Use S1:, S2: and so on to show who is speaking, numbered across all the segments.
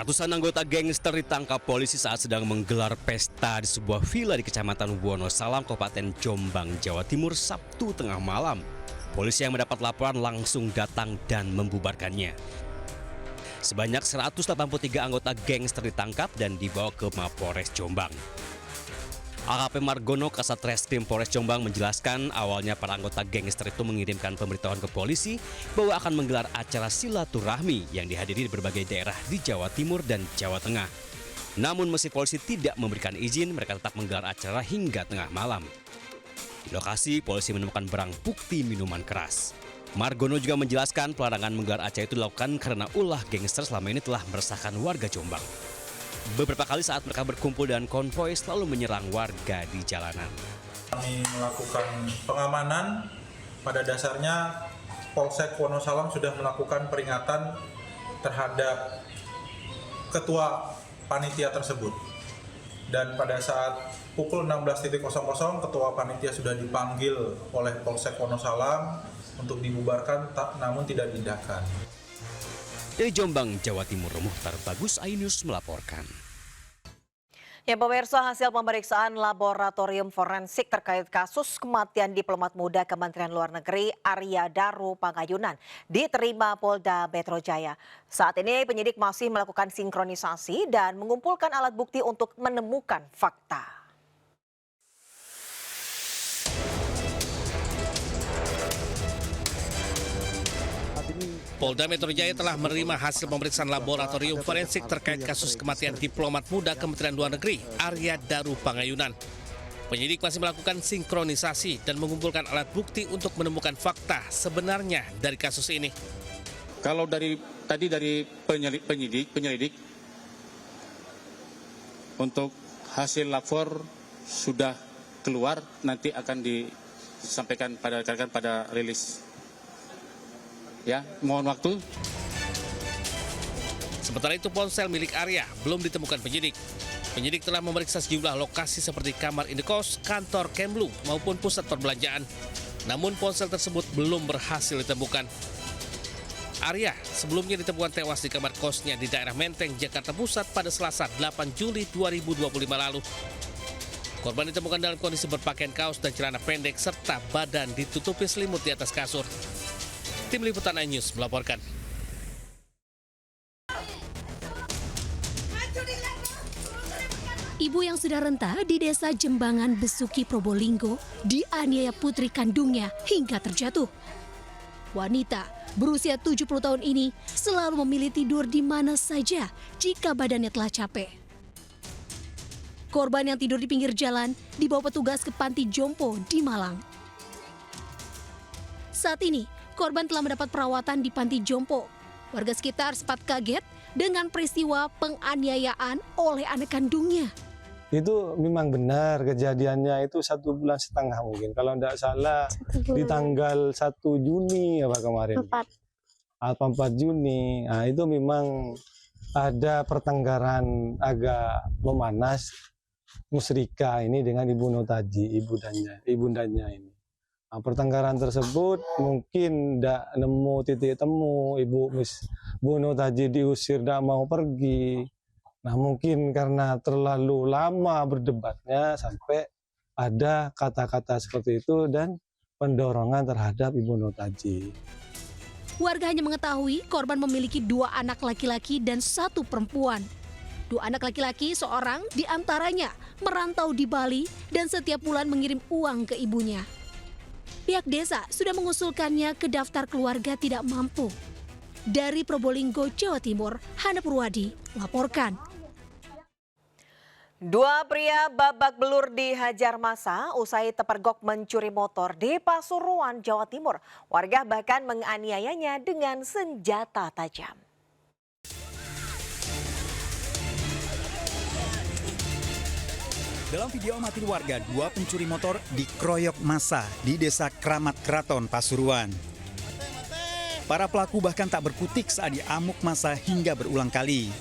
S1: Ratusan anggota gangster ditangkap polisi saat sedang menggelar pesta di sebuah villa di Kecamatan Wonosalam, Kabupaten Jombang, Jawa Timur, Sabtu tengah malam. Polisi yang mendapat laporan langsung datang dan membubarkannya. Sebanyak 183 anggota gangster ditangkap dan dibawa ke Mapolres Jombang. AKP Margono, Kasat Reskrim Polres Jombang menjelaskan awalnya para anggota gangster itu mengirimkan pemberitahuan ke polisi bahwa akan menggelar acara silaturahmi yang dihadiri di berbagai daerah di Jawa Timur dan Jawa Tengah. Namun meski polisi tidak memberikan izin, mereka tetap menggelar acara hingga tengah malam. Di lokasi, polisi menemukan barang bukti minuman keras. Margono juga menjelaskan pelarangan menggelar acara itu dilakukan karena ulah gangster selama ini telah meresahkan warga Jombang. Beberapa kali saat mereka berkumpul dan konvoy selalu menyerang warga di jalanan.
S2: Kami melakukan pengamanan, pada dasarnya Polsek Wonosalam sudah melakukan peringatan terhadap ketua panitia tersebut. Dan pada saat pukul 16.00 ketua panitia sudah dipanggil oleh Polsek Wonosalam untuk dibubarkan, namun tidak diindahkan.
S1: Dari Jombang, Jawa Timur, Muhtar Bagus, iNews melaporkan.
S3: Ya, pemirsa, hasil pemeriksaan laboratorium forensik terkait kasus kematian diplomat muda Kementerian Luar Negeri Arya Daru Pangayunan diterima Polda Metro Jaya. Saat ini penyidik masih melakukan sinkronisasi dan mengumpulkan alat bukti untuk menemukan fakta.
S4: Polda Metro Jaya telah menerima hasil pemeriksaan laboratorium forensik terkait kasus kematian diplomat muda Kementerian Luar Negeri Arya Daru Pangayunan. Penyidik masih melakukan sinkronisasi dan mengumpulkan alat bukti untuk menemukan fakta sebenarnya dari kasus ini.
S5: Kalau dari penyelidik untuk hasil lapor sudah keluar, nanti akan disampaikan pada rekan-rekan pada rilis. Ya, mohon waktu.
S4: Sementara itu ponsel milik Arya belum ditemukan penyidik. Penyidik telah memeriksa sejumlah lokasi seperti kamar indekos, kantor Kemlu maupun pusat perbelanjaan. Namun ponsel tersebut belum berhasil ditemukan. Arya sebelumnya ditemukan tewas di kamar kosnya di daerah Menteng, Jakarta Pusat pada Selasa 8 Juli 2025 lalu. Korban ditemukan dalam kondisi berpakaian kaos dan celana pendek serta badan ditutupi selimut di atas kasur. Tim Liputan iNews melaporkan.
S6: Ibu yang sudah renta di desa Jembangan, Besuki, Probolinggo dianiaya putri kandungnya hingga terjatuh. Wanita berusia 70 tahun ini selalu memilih tidur di mana saja jika badannya telah capek. Korban yang tidur di pinggir jalan dibawa petugas ke panti jompo di Malang. Saat ini, korban telah mendapat perawatan di panti jompo. Warga sekitar sempat kaget dengan peristiwa penganiayaan oleh anak kandungnya.
S7: Itu memang benar kejadiannya itu 1,5 bulan mungkin. Kalau tidak salah di tanggal 1 Juni apa kemarin? 4 Juni. Nah, itu memang ada pertengkaran agak memanas Musrika ini dengan Ibu Notaji, ibundanya ini. Nah, pertengkaran tersebut mungkin tidak nemu titik temu, Ibu Notaji diusir, tidak mau pergi. Nah, mungkin karena terlalu lama berdebatnya sampai ada kata-kata seperti itu dan pendorongan terhadap Ibu Notaji.
S6: Warga hanya mengetahui korban memiliki 2 anak laki-laki dan 1 perempuan. 2 anak laki-laki, seorang diantaranya merantau di Bali dan setiap bulan mengirim uang ke ibunya. Pihak desa sudah mengusulkannya ke daftar keluarga tidak mampu. Dari Probolinggo, Jawa Timur, Hana Purwadi laporkan.
S3: 2 pria babak belur dihajar massa usai terpergok mencuri motor di Pasuruan, Jawa Timur. Warga bahkan menganiayanya dengan senjata tajam.
S8: Dalam video amatir warga, 2 pencuri motor dikeroyok massa di desa Kramat Kraton, Pasuruan. Para pelaku bahkan tak berkutik saat diamuk massa hingga berulang kali.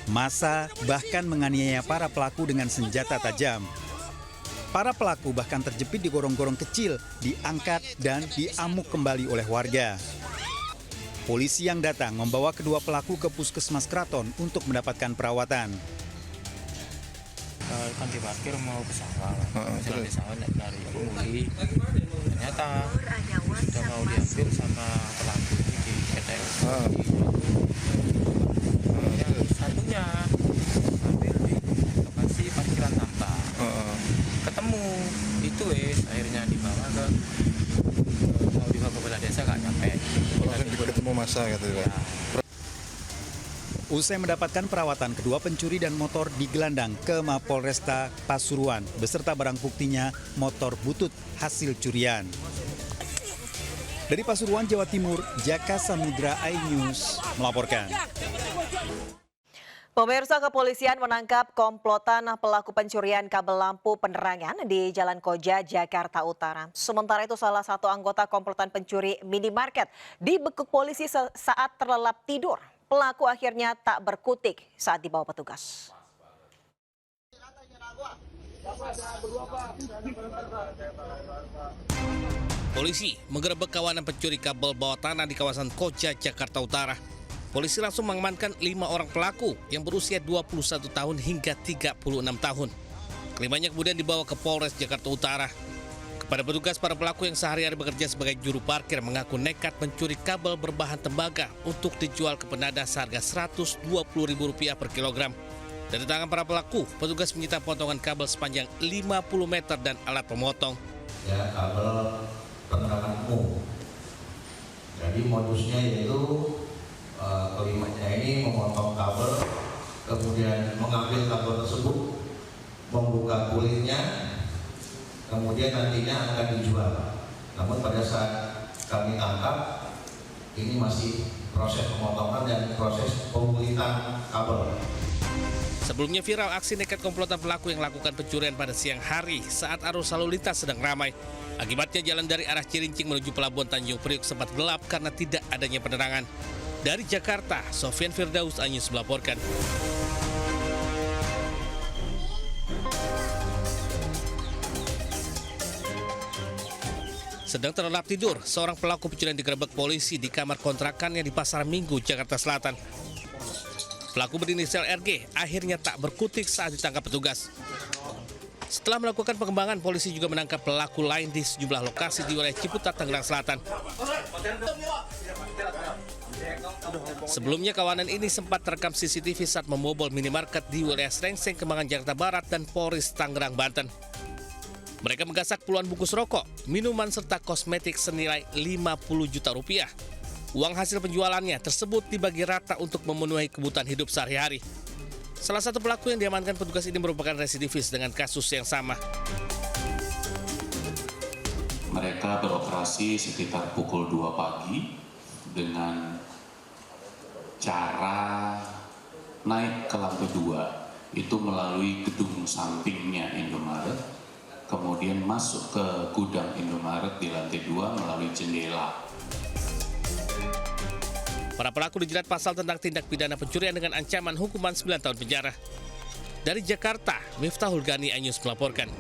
S8: Massa bahkan menganiaya para pelaku dengan senjata tajam. Para pelaku bahkan terjepit di gorong-gorong kecil, diangkat dan diamuk kembali oleh warga. Polisi yang datang membawa kedua pelaku ke Puskesmas Kraton untuk mendapatkan perawatan.
S9: Kan di parkir mau ke sawah, misalnya di sawah dari pemuli, ternyata sudah mau diambil sama pelaku di PTN. Satunya ambil di lokasi parkiran sampah, ketemu itu akhirnya dibawa ke mau dibawa ke Balai Desa nggak nyampe.
S10: Ketemu masa gitu ya.
S8: Usai mendapatkan perawatan, kedua pencuri dan motor digelandang ke Mapolresta Pasuruan beserta barang buktinya motor butut hasil curian. Dari Pasuruan, Jawa Timur, Jaka Samudra iNews melaporkan.
S3: Pemirsa, kepolisian menangkap komplotan pelaku pencurian kabel lampu penerangan di Jalan Koja, Jakarta Utara. Sementara itu salah satu anggota komplotan pencuri minimarket dibekuk polisi saat terlelap tidur. Pelaku akhirnya tak berkutik saat dibawa petugas.
S4: Polisi menggerebek kawanan pencuri kabel bawah tanah di kawasan Koja, Jakarta Utara. Polisi langsung mengamankan 5 orang pelaku yang berusia 21 tahun hingga 36 tahun. Kelimanya kemudian dibawa ke Polres Jakarta Utara. Kepada petugas, para pelaku yang sehari-hari bekerja sebagai juru parkir mengaku nekat mencuri kabel berbahan tembaga untuk dijual ke penadah seharga Rp120.000 per kilogram. Dari tangan para pelaku, petugas menyita potongan kabel sepanjang 50 meter dan alat pemotong.
S11: Ya, kabel penerangan umum. Jadi modusnya yaitu kelimanya ini memotong kabel, kemudian mengambil kabel tersebut, membuka kulitnya, kemudian nantinya akan dijual. Namun pada saat kami tangkap, ini masih proses pemotongan dan proses pengulitan kabel.
S4: Sebelumnya viral aksi nekat komplotan pelaku yang melakukan pencurian pada siang hari saat arus lalu lintas sedang ramai. Akibatnya jalan dari arah Cilincing menuju Pelabuhan Tanjung Priok sempat gelap karena tidak adanya penerangan. Dari Jakarta, Sofyan Firdaus iNews melaporkan. Sedang terlelap tidur, seorang pelaku pencurian digerebek polisi di kamar kontrakannya di Pasar Minggu, Jakarta Selatan. Pelaku berinisial RG akhirnya tak berkutik saat ditangkap petugas. Setelah melakukan pengembangan, polisi juga menangkap pelaku lain di sejumlah lokasi di wilayah Ciputat, Tangerang Selatan. Sebelumnya kawanan ini sempat terekam CCTV saat membobol minimarket di wilayah Srengseng, Kembangan, Jakarta Barat dan Polres Tangerang, Banten. Mereka menggasak puluhan bungkus rokok, minuman serta kosmetik senilai Rp50 juta. Uang hasil penjualannya tersebut dibagi rata untuk memenuhi kebutuhan hidup sehari-hari. Salah satu pelaku yang diamankan petugas ini merupakan residivis dengan kasus yang sama.
S12: Mereka beroperasi sekitar pukul 2 pagi dengan cara naik ke lantai 2, itu melalui gedung sampingnya Indomaret, kemudian masuk ke gudang Indomaret di lantai 2 melalui jendela.
S4: Para pelaku dijerat pasal tentang tindak pidana pencurian dengan ancaman hukuman 9 tahun penjara. Dari Jakarta, Miftahul Gani iNews melaporkan.